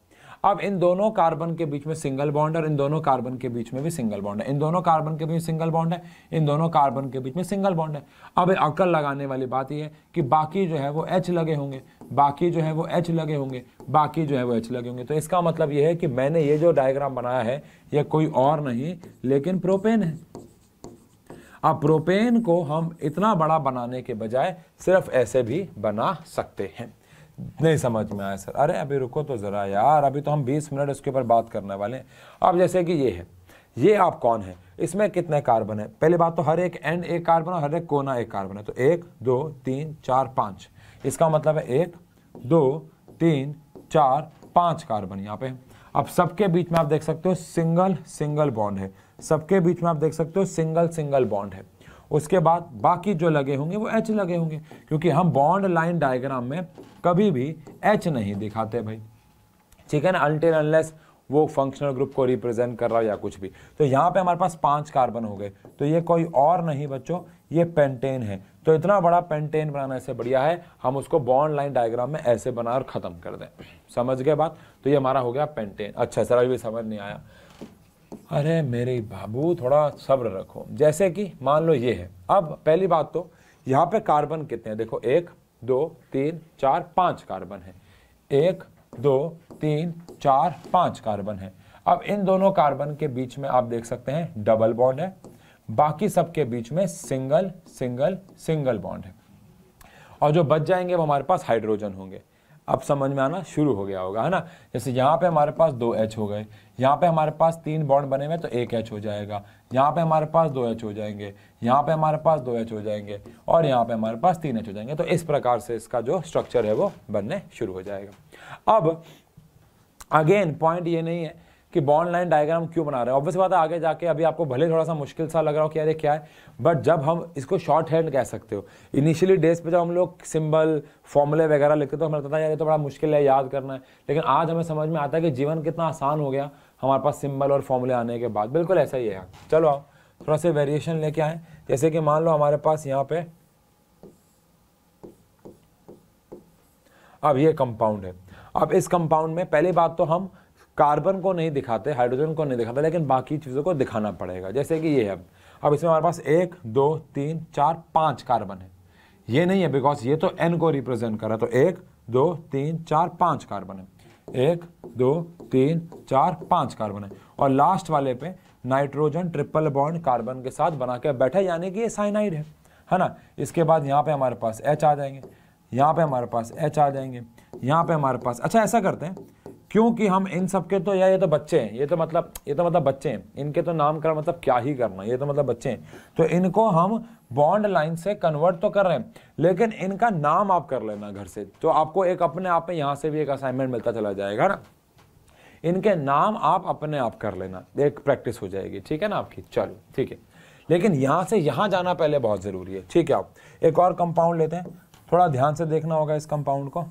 अब इन दोनों कार्बन के बीच में सिंगल बॉन्ड है और इन दोनों कार्बन के बीच में भी सिंगल बॉन्ड है, इन दोनों कार्बन के बीच सिंगल बॉन्ड है, इन दोनों कार्बन के बीच में सिंगल बॉन्ड है। अब अकल लगाने वाली बात यह है कि बाकी जो है वो H लगे होंगे, बाकी जो है वो H लगे होंगे, बाकी जो है वो H लगे होंगे। तो इसका मतलब यह है कि मैंने ये जो डायग्राम बनाया है ये कोई और नहीं लेकिन प्रोपेन है। अब प्रोपेन को हम इतना बड़ा बनाने के बजाय सिर्फ ऐसे भी बना सकते हैं। नहीं समझ में आया सर? अरे अभी रुको तो जरा यार, अभी तो हम 20 मिनट इसके ऊपर बात करने वाले हैं। अब जैसे कि ये है, ये आप कौन है, इसमें कितने कार्बन है? पहली बात तो हर एक एंड एक कार्बन और हर एक कोना एक कार्बन है, तो 1 2 3 4 5। इसका मतलब है 1 2 3 4 5 कार्बन यहाँ पे। अब सबके बीच में आप देख सकते हो सिंगल सिंगल बॉन्ड है, सबके बीच में आप देख सकते हो सिंगल सिंगल बॉन्ड है। उसके बाद बाकी जो लगे होंगे वो H लगे होंगे, क्योंकि हम बॉन्ड लाइन डायग्राम में कभी भी H नहीं दिखाते भाई, ठीक है ना, अनटिल अनलेस वो फंक्शनल ग्रुप को रिप्रेजेंट कर रहा हो या कुछ भी। तो यहाँ पे हमारे पास 5 कार्बन हो गए, तो ये कोई और नहीं बच्चों, ये पेंटेन है। तो इतना बड़ा पेंटेन बनाने से बढ़िया है हम उसको बॉन्ड लाइन डायग्राम में ऐसे बना और खत्म कर दें। समझ गए बात? तो ये हमारा हो गया पेंटेन। अच्छा सर अभी समझ नहीं आया, अरे मेरे बाबू थोड़ा सब्र रखो। जैसे कि मान लो ये है, अब पहली बात तो यहाँ पे कार्बन कितने हैं, देखो 1 2 3 4 5 कार्बन है, 1 2 3 4 5 कार्बन है। अब इन दोनों कार्बन के बीच में आप देख सकते हैं डबल बॉन्ड है, बाकी सबके बीच में सिंगल सिंगल सिंगल बॉन्ड है, और जो बच जाएंगे वो हमारे पास हाइड्रोजन होंगे। अब समझ में आना शुरू हो गया होगा, है ना। जैसे यहाँ पे हमारे पास 2 H हो गए, यहाँ पे हमारे पास 3 बॉन्ड बने हुए तो 1 H हो जाएगा, यहाँ पे हमारे पास 2 H हो जाएंगे, यहाँ पे हमारे पास 2 H हो जाएंगे और यहाँ पे हमारे पास 3 H हो जाएंगे। तो इस प्रकार से इसका जो स्ट्रक्चर है वो बनने शुरू हो जाएगा। अब अगेन पॉइंट ये नहीं है कि बॉन्ड लाइन डायग्राम क्यों बना रहे हैं। ऑब्वियस बात है आगे जाके अभी आपको भले थोड़ा सा मुश्किल सा लग रहा हो कि यार ये क्या है, बट जब हम इसको शॉर्ट हैंड कह सकते हो। इनिशियली डेज पे जब हम लोग सिंबल फॉर्मूले वगैरह लिखते तो हमें लगता था यार ये तो बड़ा मुश्किल है याद करना है, लेकिन आज हमें समझ में आता है कि जीवन कितना आसान हो गया हमारे पास सिंबल और फॉर्मूले आने के बाद। बिल्कुल ऐसा ही है। चलो आओ थोड़ा सा वेरिएशन लेके आए। जैसे कि मान लो हमारे पास यहाँ पे अब ये कंपाउंड है। अब इस कंपाउंड में पहली बात तो हम कार्बन को नहीं दिखाते, हाइड्रोजन को नहीं दिखाते, लेकिन बाकी चीज़ों को दिखाना पड़ेगा। जैसे कि ये है, अब इसमें हमारे पास 1 2 3 4 5 कार्बन है। ये नहीं है बिकॉज ये तो n को रिप्रेजेंट कर रहा है, तो 1 2 3 4 5 कार्बन है। 1 2 3 4 5 कार्बन है। और लास्ट वाले पे नाइट्रोजन ट्रिपल बॉन्ड कार्बन के साथ बना के बैठा, यानी कि ये साइनाइड है ना। इसके बाद यहाँ पे हमारे पास H आ जाएंगे, यहाँ पे हमारे पास H आ जाएंगे, यहाँ पे हमारे पास। अच्छा ऐसा करते हैं, क्योंकि हम इन सब के तो यार ये तो बच्चे हैं, ये तो मतलब बच्चे हैं, इनके तो नामकरण मतलब क्या ही करना, ये तो मतलब बच्चे हैं, तो इनको हम बॉन्ड लाइन से कन्वर्ट तो कर रहे हैं, लेकिन इनका नाम आप कर लेना घर से, तो आपको एक अपने आप में यहाँ से भी एक असाइनमेंट मिलता चला जाएगा ना। इनके नाम आप अपने आप कर लेना, एक प्रैक्टिस हो जाएगी, ठीक है ना आपकी। चलो ठीक है, लेकिन यहाँ से यहाँ जाना पहले बहुत जरूरी है, ठीक है। आप एक और कंपाउंड लेते हैं, थोड़ा ध्यान से देखना होगा इस कंपाउंड को।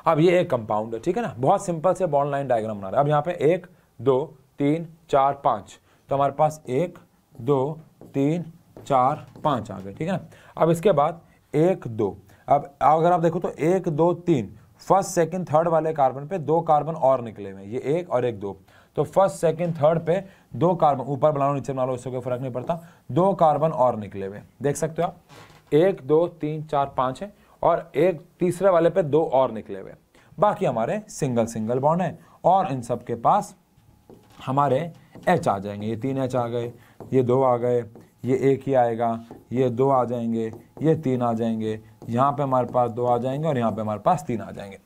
अब ये एक कंपाउंड है, ठीक है ना, बहुत सिंपल से बॉन्ड लाइन डायग्राम बना रहा है। अब यहाँ पे 1 2 3 4 5, तो हमारे पास 1 2 3 4 5 आ गए, ठीक है ना। अब इसके बाद 1 2, अब अगर आप देखो तो 1 2 3 फर्स्ट सेकंड थर्ड वाले कार्बन पे 2 कार्बन और निकले हुए, ये 1 और 1 2, तो फर्स्ट सेकंड थर्ड पे 2 कार्बन, ऊपर बना लो नीचे बना लो इससे कोई फर्क नहीं पड़ता, 2 कार्बन और निकले हुए, देख सकते हो आप। 1 2 3 4 5 है, और एक तीसरे वाले पे 2 और निकले हुए। बाकी हमारे सिंगल बॉन्ड है, और इन सब के पास हमारे H आ जाएंगे। ये 3 H आ गए, ये 2 आ गए, ये 1 ही आएगा, ये 2 आ जाएंगे, ये 3 आ जाएंगे, यहाँ पे हमारे पास 2 आ जाएंगे, और यहाँ पे हमारे पास 3 आ जाएंगे।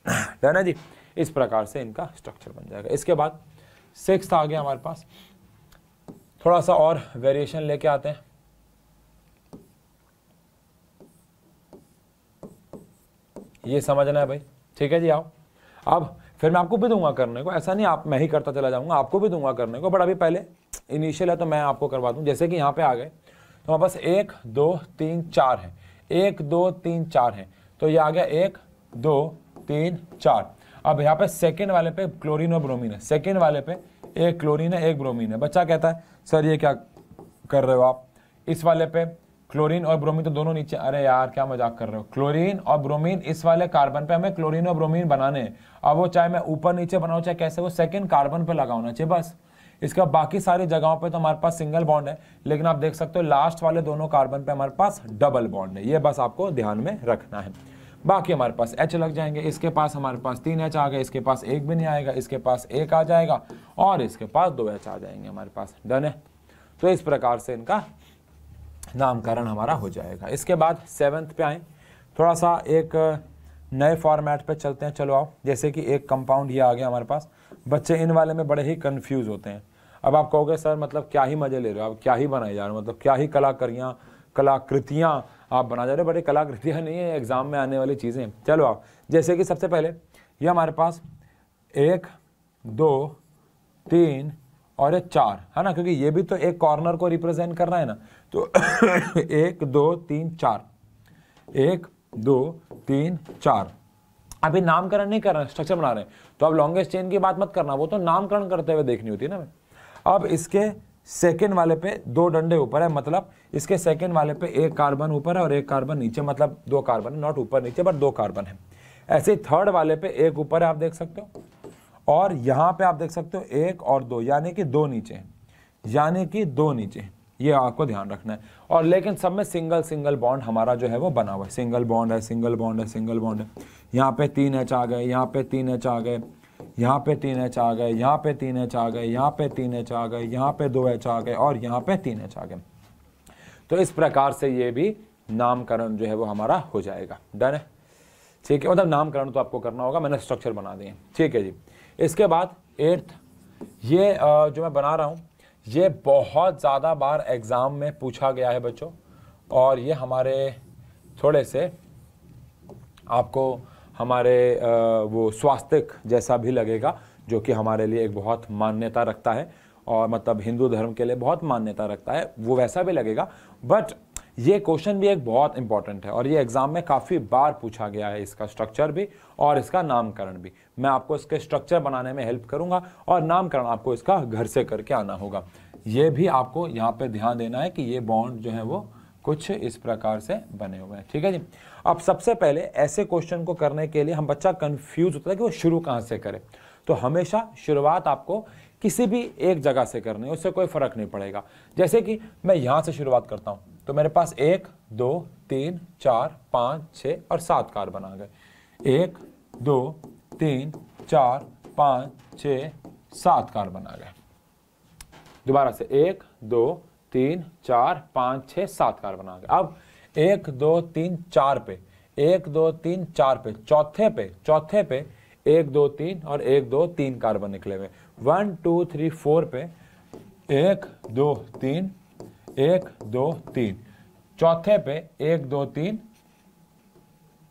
है ना जी, इस प्रकार से इनका स्ट्रक्चर बन जाएगा। इसके बाद 6th आ गया हमारे पास, थोड़ा सा और वेरिएशन लेके आते हैं। ये समझना है भाई, ठीक है जी। आओ अब फिर मैं आपको भी दूंगा करने को, ऐसा नहीं आप मैं ही करता चला जाऊंगा, आपको भी दूंगा करने को, बट अभी पहले इनिशियल है तो मैं आपको करवा दूं। जैसे कि यहाँ पे आ गए तो हमारे पास 1 2 3 4 है, 1 2 3 4 है, तो ये आ गया 1 2 3 4। अब यहाँ पे सेकेंड वाले पे क्लोरीन और ब्रोमीन है, सेकेंड वाले पे एक क्लोरीन है एक ब्रोमीन है। बच्चा कहता है सर ये क्या कर रहे हो आप, इस वाले पे क्लोरीन और ब्रोमीन तो दोनों नीचे, अरे यार क्या मजाक कर रहे हो, क्लोरीन और ब्रोमीन इस वाले कार्बन पे हमें क्लोरीन और ब्रोमीन बनाने हैं। अब वो चाहे मैं ऊपर नीचे बनाऊं चाहे कैसे, वो सेकंड कार्बन पे लगा होना चाहिए बस। इसका बाकी सारी जगहों पे तो हमारे पास सिंगल बॉन्ड है, लेकिन आप देख सकते हो लास्ट वाले दोनों कार्बन पे हमारे पास डबल बॉन्ड है, ये बस आपको ध्यान में रखना है। बाकी हमारे पास H लग जाएंगे, इसके पास हमारे पास 3 H आ गए, इसके पास 1 भी नहीं आएगा, इसके पास 1 आ जाएगा, और इसके पास 2 H आ जाएंगे हमारे पास। डन है, तो इस प्रकार से इनका नामकरण हमारा हो जाएगा। इसके बाद 7th पे आए, थोड़ा सा एक नए फॉर्मेट पे चलते हैं। चलो आओ, जैसे कि एक कंपाउंड ये आ गया हमारे पास। बच्चे इन वाले में बड़े ही कंफ्यूज होते हैं। अब आप कहोगे सर मतलब क्या ही मजे ले रहे हो आप, क्या ही बनाए जा रहे हो, मतलब क्या ही कलाकृतियाँ आप बना जा रहे हो। बड़े कलाकृतियाँ नहीं है, एग्जाम में आने वाली चीज़ें। चलो आओ, जैसे कि सबसे पहले ये हमारे पास 1 2 3 और ये 4 है ना, क्योंकि ये भी तो एक कॉर्नर को रिप्रेजेंट कर रहा है ना, तो 1 2 3 4, 1 2 3 4। अभी नामकरण नहीं कर रहे हैं, स्ट्रक्चर बना रहे हैं, तो अब लॉन्गेस्ट चेन की बात मत करना, वो तो नामकरण करते हुए देखनी होती है ना। अब इसके सेकेंड वाले पे 2 डंडे ऊपर है, मतलब इसके सेकेंड वाले पे 1 कार्बन ऊपर है और 1 कार्बन नीचे, मतलब 2 कार्बन, नॉट ऊपर नीचे बट 2 कार्बन है। ऐसे ही थर्ड वाले पे 1 ऊपर है, आप देख सकते हो, और यहाँ पे आप देख सकते हो 1 और 2, यानी कि 2 नीचे हैं, यानी कि 2 नीचे, ये आपको ध्यान रखना है। और लेकिन सब में सिंगल बॉन्ड हमारा जो है वो बना हुआ है, सिंगल बॉन्ड है, सिंगल बॉन्ड है, सिंगल बॉन्ड है। यहाँ पे 3 H आ गए, यहाँ पे 3 H आ गए, यहाँ पे 3 H आ गए, यहाँ पे 3 H आ गए, यहाँ पे 3 H आ गए, यहाँ पे 2 H आ गए, और यहाँ पे 3 H आ गए। तो इस प्रकार से ये भी नामकरण जो है वो हमारा हो जाएगा। डन है, ठीक है, मतलब नामकरण तो आपको करना होगा, मैंने स्ट्रक्चर बना दिए, ठीक है जी। इसके बाद 8th, ये जो मैं बना रहा हूँ ये बहुत ज़्यादा बार एग्ज़ाम में पूछा गया है बच्चों, और ये हमारे थोड़े से आपको हमारे वो स्वास्थ्य जैसा भी लगेगा, जो कि हमारे लिए एक बहुत मान्यता रखता है और मतलब हिंदू धर्म के लिए बहुत मान्यता रखता है, वो वैसा भी लगेगा। बट ये क्वेश्चन भी एक बहुत इंपॉर्टेंट है और ये एग्जाम में काफ़ी बार पूछा गया है, इसका स्ट्रक्चर भी और इसका नामकरण भी। मैं आपको इसके स्ट्रक्चर बनाने में हेल्प करूंगा और नामकरण आपको इसका घर से करके आना होगा। ये भी आपको यहाँ पे ध्यान देना है कि ये बॉन्ड जो है वो कुछ इस प्रकार से बने हुए हैं, ठीक है जी। अब सबसे पहले ऐसे क्वेश्चन को करने के लिए हम बच्चा कंफ्यूज होता है कि वो शुरू कहाँ से करे, तो हमेशा शुरुआत आपको किसी भी एक जगह से करनी है, उससे कोई फर्क नहीं पड़ेगा। जैसे कि मैं यहाँ से शुरुआत करता हूँ तो मेरे पास 1 2 3 4 5 6 और 7 कार्बन आ गए। 1 2 3 4 5 6 7 कार्बन आ गए। दोबारा से 1 2 3 4 5 6 7 कार्बन आ गए। अब 1 2 3 4 पे 1 2 3 4 पे चौथे पे 1 2 3 और 1 2 3 कार्बन निकले हुए। 1 2 3 4 पे 1 2 3 1 2 3, चौथे पे 1 2 3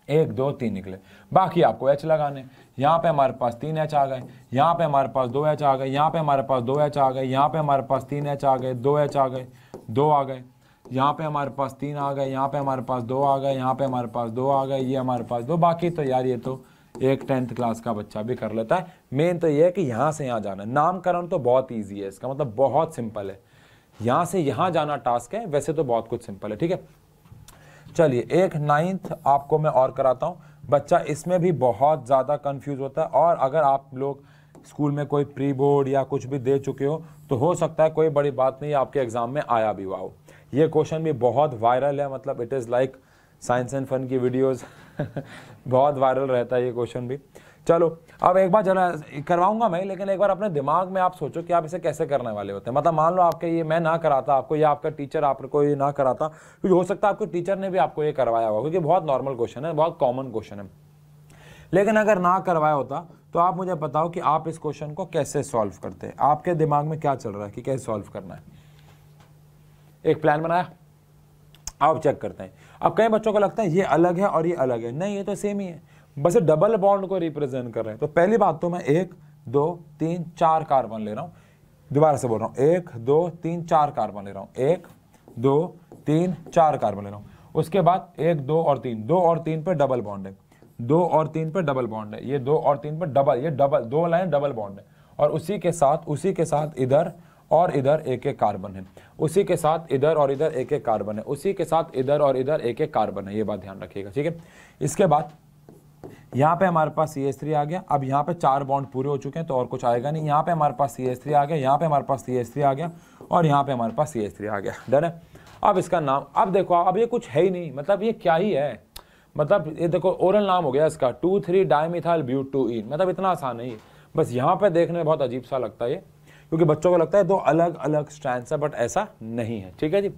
1 2 3 निकले। बाकी आपको H लगाने, यहाँ पे हमारे पास 3 H आ गए, यहाँ पे हमारे पास 2 H आ गए, यहाँ पे हमारे पास 2 H आ गए, यहाँ पे हमारे पास 3 H आ गए, 2 H आ गए, 2 आ गए, यहाँ पे हमारे पास 3 आ गए, यहाँ पे हमारे पास 2 आ गए, यहाँ पे हमारे पास 2 आ गए, ये हमारे पास 2। बाकी तो यार ये तो एक 10th क्लास का बच्चा भी कर लेता है। मेन तो ये है कि यहाँ से यहाँ जाना है। नामकरण तो बहुत ईजी है, इसका मतलब बहुत सिंपल है। यहाँ से यहाँ जाना टास्क है, वैसे तो बहुत कुछ सिंपल है, ठीक है। चलिए एक 9th आपको मैं और कराता हूँ। बच्चा इसमें भी बहुत ज़्यादा कंफ्यूज होता है और अगर आप लोग स्कूल में कोई प्री बोर्ड या कुछ भी दे चुके हो तो हो सकता है कोई बड़ी बात नहीं आपके एग्जाम में आया भी हुआ हो। ये क्वेश्चन भी बहुत वायरल है, मतलब it is like science and fun की वीडियोस बहुत वायरल रहता है ये क्वेश्चन भी। चलो अब एक बार जरा करवाऊंगा मैं, लेकिन एक बार अपने दिमाग में आप सोचो कि आप इसे कैसे करने वाले होते हैं। मतलब मान लो आपके ये मैं ना कराता आपको, या आपका टीचर आपको ये ना कराता, क्योंकि हो सकता है आपके टीचर ने भी आपको ये करवाया होगा, क्योंकि बहुत नॉर्मल क्वेश्चन है, बहुत कॉमन क्वेश्चन है। लेकिन अगर ना करवाया होता तो आप मुझे बताओ कि आप इस क्वेश्चन को कैसे सॉल्व करते हैं। आपके दिमाग में क्या चल रहा है कि कैसे सॉल्व करना है। एक प्लान बनाया, आप चेक करते हैं। अब कई बच्चों को लगता है ये अलग है और ये अलग है, नहीं ये तो सेम ही है, बस डबल बॉन्ड को रिप्रेजेंट कर रहे हैं। तो पहली बात तो मैं 1 2 3 4 कार्बन ले रहा हूं। दोबारा से बोल रहा हूं 1 2 3 4 कार्बन ले रहा हूं, 1 2 3 4 कार्बन ले रहा हूं। उसके बाद 1 2 और 3, 2 और 3 पे डबल बॉन्ड है, 2 और 3 पे डबल बॉन्ड है, ये 2 और 3 पे डबल, ये डबल 2 लाइन डबल बॉन्ड है। और उसी के साथ इधर और इधर एक एक कार्बन है, उसी के साथ इधर और इधर एक एक कार्बन है, उसी के साथ इधर और इधर एक एक कार्बन है। ये बात ध्यान रखिएगा, ठीक है। इसके बाद यहाँ पे हमारे पास CH3 आ गया। अब यहाँ पे 4 बॉन्ड पूरे हो चुके हैं तो और कुछ आएगा नहीं। यहाँ पे हमारे पास CH3 आ गया, यहाँ पे हमारे पास CH3 आ गया और यहाँ पे हमारे पास CH3 आ गया। डन है। अब इसका नाम, अब देखो अब ये कुछ है ही नहीं, मतलब ये क्या ही है, मतलब ये देखो ओरल नाम हो गया इसका 2,3 डाइमिथाइल ब्यूटोइन। मतलब इतना आसान नहीं है, बस यहाँ पे देखने में बहुत अजीब सा लगता है ये, क्योंकि बच्चों को लगता है 2 अलग अलग स्ट्रैंड्स है, बट ऐसा नहीं है, ठीक है जी।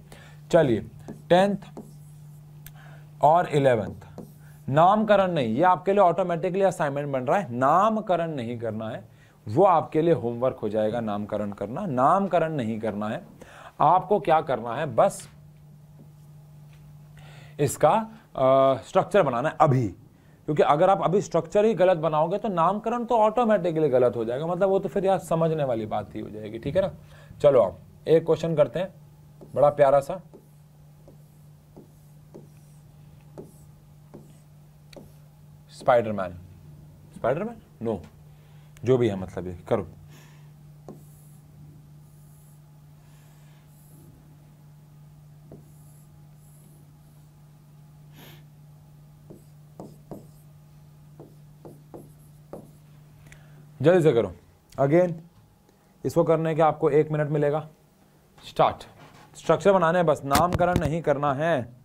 चलिए 10th और 11th नामकरण नहीं, ये आपके लिए ऑटोमेटिकली असाइनमेंट बन रहा है। नामकरण नहीं करना है, वो आपके लिए होमवर्क हो जाएगा। नामकरण करना, नामकरण नहीं करना है। आपको क्या करना है, बस इसका स्ट्रक्चर बनाना है अभी, क्योंकि अगर आप अभी स्ट्रक्चर ही गलत बनाओगे तो नामकरण तो ऑटोमेटिकली गलत हो जाएगा। मतलब वो तो फिर यार समझने वाली बात ही हो जाएगी, ठीक है ना। चलो आप एक क्वेश्चन करते हैं, बड़ा प्यारा सा। स्पाइडरमैन, स्पाइडरमैन नो, जो भी है, मतलब ये करो। जल्दी से करो। अगेन इसको करने के आपको 1 मिनट मिलेगा। स्टार्ट। स्ट्रक्चर बनाने है, बस नामकरण नहीं करना है।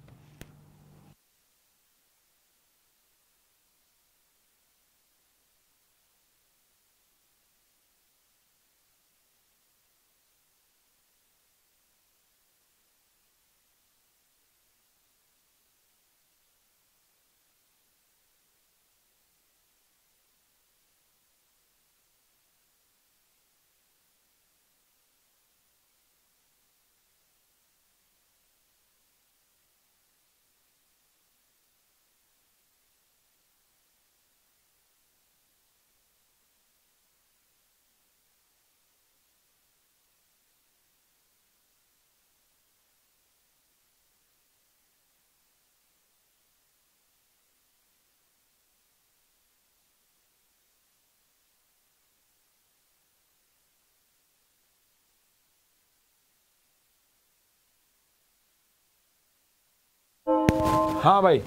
हाँ भाई,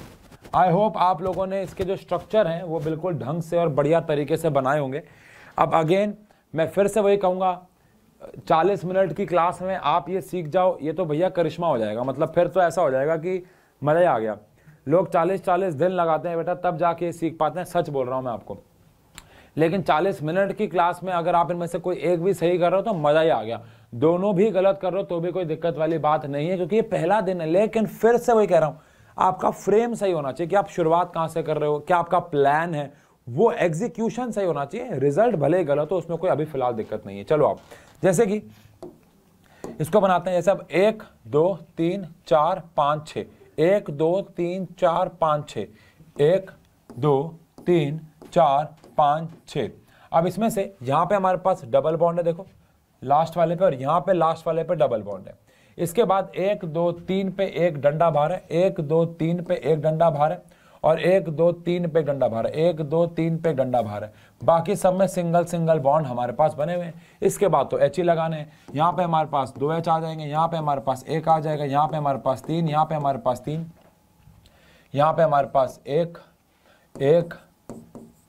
आई होप आप लोगों ने इसके जो स्ट्रक्चर हैं वो बिल्कुल ढंग से और बढ़िया तरीके से बनाए होंगे। अब अगेन मैं फिर से वही कहूँगा, 40 मिनट की क्लास में आप ये सीख जाओ, ये तो भैया करिश्मा हो जाएगा। मतलब फिर तो ऐसा हो जाएगा कि मज़ा ही आ गया। लोग 40-40 दिन लगाते हैं बेटा, तब जाके ये सीख पाते हैं, सच बोल रहा हूँ मैं आपको। लेकिन 40 मिनट की क्लास में अगर आप इनमें से कोई एक भी सही कर रहे हो तो मज़ा ही आ गया। दोनों भी गलत कर रहे हो तो भी कोई दिक्कत वाली बात नहीं है, क्योंकि ये पहला दिन है। लेकिन फिर से वही कह रहा हूँ, आपका फ्रेम सही होना चाहिए कि आप शुरुआत कहाँ से कर रहे हो, क्या आपका प्लान है, वो एग्जीक्यूशन सही होना चाहिए। रिजल्ट भले गलत हो, उसमें कोई अभी फिलहाल दिक्कत नहीं है। चलो आप जैसे कि इसको बनाते हैं, जैसे अब 1 2 3 4 5 6, 1 2 3 4 5 6, 1 2 3 4 5 6। अब इसमें से यहाँ पे हमारे पास डबल बॉन्ड है, देखो लास्ट वाले पे, और यहाँ पे लास्ट वाले पे डबल बॉन्ड है। इसके बाद 1 2 3 पे एक डंडा बाहर है, 1 2 3 पे एक डंडा बाहर है, और 1 2 3 पे डंडा बाहर है, 1 2 3 पे डंडा बाहर है। बाकी सब में सिंगल सिंगल बॉन्ड हमारे पास बने हुए हैं। इसके बाद तो एच ही लगाने हैं। यहाँ पे हमारे पास 2 एच आ जाएंगे, यहाँ पे हमारे पास 1 आ जाएगा, यहाँ पे हमारे पास 3, यहाँ पे हमारे पास 3, यहाँ पे हमारे पास 1 1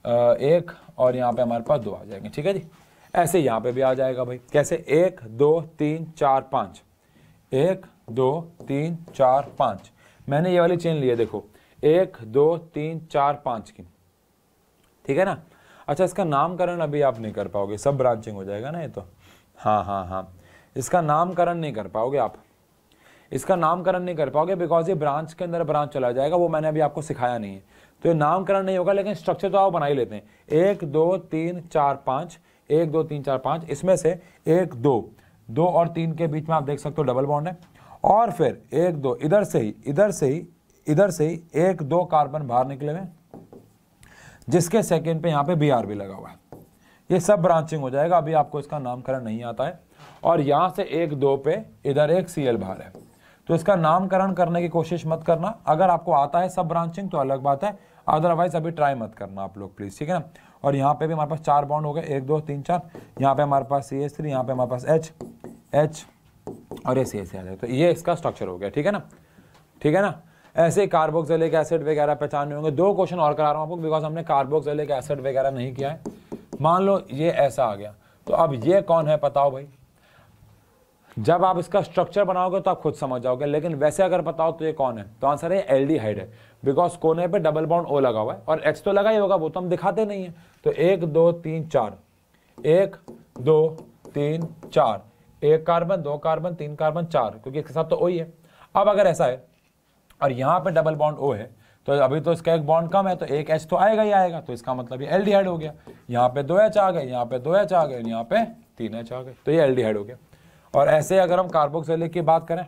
1, और यहाँ पे हमारे पास 2 आ जाएंगे। ठीक है जी, ऐसे यहाँ पे भी आ जाएगा भाई। कैसे? 1 2 3 4 5, 1 2 3 4 5। मैंने ये वाली चेन ली है, देखो 1 2 3 4 5 की, ठीक है ना। अच्छा, इसका नामकरण अभी आप नहीं कर पाओगे, सब ब्रांचिंग हो जाएगा ना ये तो। हाँ, इसका नामकरण नहीं कर पाओगे आप, इसका नामकरण नहीं कर पाओगे, बिकॉज ये ब्रांच के अंदर ब्रांच चला जाएगा, वो मैंने अभी आपको सिखाया नहीं है, तो ये नामकरण नहीं होगा। लेकिन स्ट्रक्चर तो आप बना ही लेते हैं। 1 2 3 4 5, 1 2 3 4 5, इसमें से 1 2 और 3 के बीच में आप देख सकते हो डबल बॉन्ड है, और फिर 1 2 इधर से ही 1 2 कार्बन बाहर निकले हुए, जिसके सेकेंड पे यहाँ पे Br भी लगा हुआ है। ये सब ब्रांचिंग हो जाएगा, अभी आपको इसका नामकरण नहीं आता है। और यहाँ से 1 2 पे इधर एक Cl बाहर है, तो इसका नामकरण करने की कोशिश मत करना। अगर आपको आता है सब ब्रांचिंग तो अलग बात है, अदरवाइज अभी ट्राई मत करना आप लोग प्लीज, ठीक है ना। और यहाँ पे भी हमारे पास 4 बॉन्ड हो गए, 1 2 3 4। यहाँ पे हमारे पास CH3, यहाँ पे हमारे पास H और ये CH आ जाए, तो ये इसका स्ट्रक्चर हो गया। ठीक है ना, ठीक है ना। ऐसे ही कार्बोक्सिलिक एसिड वगैरह पहचानने होंगे। 2 क्वेश्चन और करा रहा हूँ आपको, बिकॉज हमने कार्बोक्सिलिक एसिड वगैरह नहीं किया है। मान लो ये ऐसा आ गया, तो अब ये कौन है बताओ भाई। जब आप इसका स्ट्रक्चर बनाओगे तो आप खुद समझ जाओगे, लेकिन वैसे अगर बताओ तो ये कौन है, तो आंसर है एल्डिहाइड है, बिकॉज कोने पे डबल बॉन्ड O लगा हुआ है, और H तो लगा ही होगा, वो तो हम दिखाते नहीं है। तो 1 2 3 4, 1 2 3 4, 1 कार्बन 2 कार्बन 3 कार्बन 4, क्योंकि इसके साथ तो O ही है। अब अगर ऐसा है और यहाँ पे डबल बॉन्ड O है, तो अभी तो इसका एक बॉन्ड कम है, तो एक H तो आएगा ही आएगा, तो इसका मतलब ये एल्डिहाइड हो गया। यहाँ पे 2H आ गए, यहाँ पे 2H आ गए, यहाँ पे 3H आ गए, तो ये एल्डिहाइड हो गया। और ऐसे अगर हम कार्बोक्सिलिक की बात करें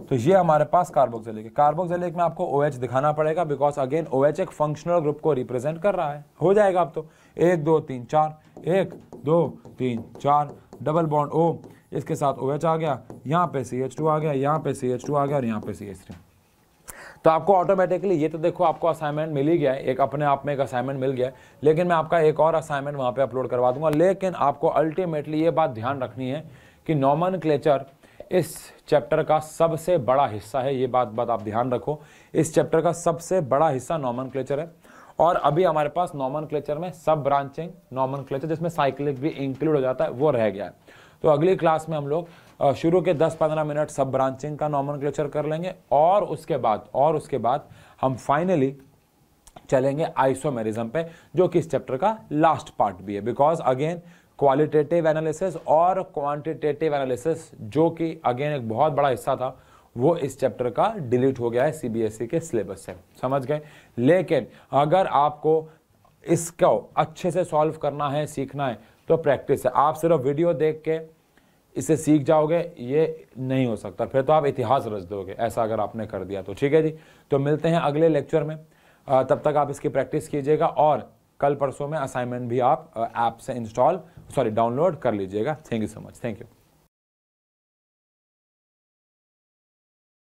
तो ये हमारे पास कार्बोक्सिलिक है। कार्बोक्सिलिक में आपको OH दिखाना पड़ेगा, बिकॉज अगेन OH एक फंक्शनल ग्रुप को रिप्रेजेंट कर रहा है। हो जाएगा अब तो 1 2 3 4, 1 2 3 4, डबल बॉन्ड O, इसके साथ OH आ गया, यहाँ पे CH2 आ गया, यहाँ पे CH2 आ गया, और यहाँ पे CH3। तो आपको ऑटोमेटिकली ये तो देखो आपको असाइनमेंट मिल ही गया है, एक अपने आप में एक असाइनमेंट मिल गया है, लेकिन मैं आपका एक और असाइनमेंट वहाँ पे अपलोड करवा दूंगा। लेकिन आपको अल्टीमेटली ये बात ध्यान रखनी है कि नॉमेनक्लेचर इस चैप्टर का सबसे बड़ा हिस्सा है। ये बात आप ध्यान रखो, इस चैप्टर का सबसे बड़ा हिस्सा नॉमेनक्लेचर है। और अभी हमारे पास नॉमेनक्लेचर में सब ब्रांचिंग नॉमेनक्लेचर, जिसमें साइक्लिक भी इंक्लूड हो जाता है, वो रह गया है। तो अगली क्लास में हम लोग शुरू के 10-15 मिनट सब ब्रांचिंग का नॉमेनक्लेचर कर लेंगे, और उसके बाद हम फाइनली चलेंगे आइसोमेरिज्म पे, जो कि इस चैप्टर का लास्ट पार्ट भी है। बिकॉज अगेन क्वालिटेटिव एनालिसिस और क्वांटिटेटिव एनालिसिस, जो कि अगेन एक बहुत बड़ा हिस्सा था, वो इस चैप्टर का डिलीट हो गया है CBSE के सिलेबस से, समझ गए। लेकिन अगर आपको इसको अच्छे से सॉल्व करना है, सीखना है, तो प्रैक्टिस है। आप सिर्फ वीडियो देख के इसे सीख जाओगे, ये नहीं हो सकता, फिर तो आप इतिहास रच दोगे ऐसा अगर आपने कर दिया तो। ठीक है जी, तो मिलते हैं अगले लेक्चर में, तब तक आप इसकी प्रैक्टिस कीजिएगा, और कल परसों में असाइनमेंट भी आप ऐप से डाउनलोड कर लीजिएगा। Thank you so much, thank you.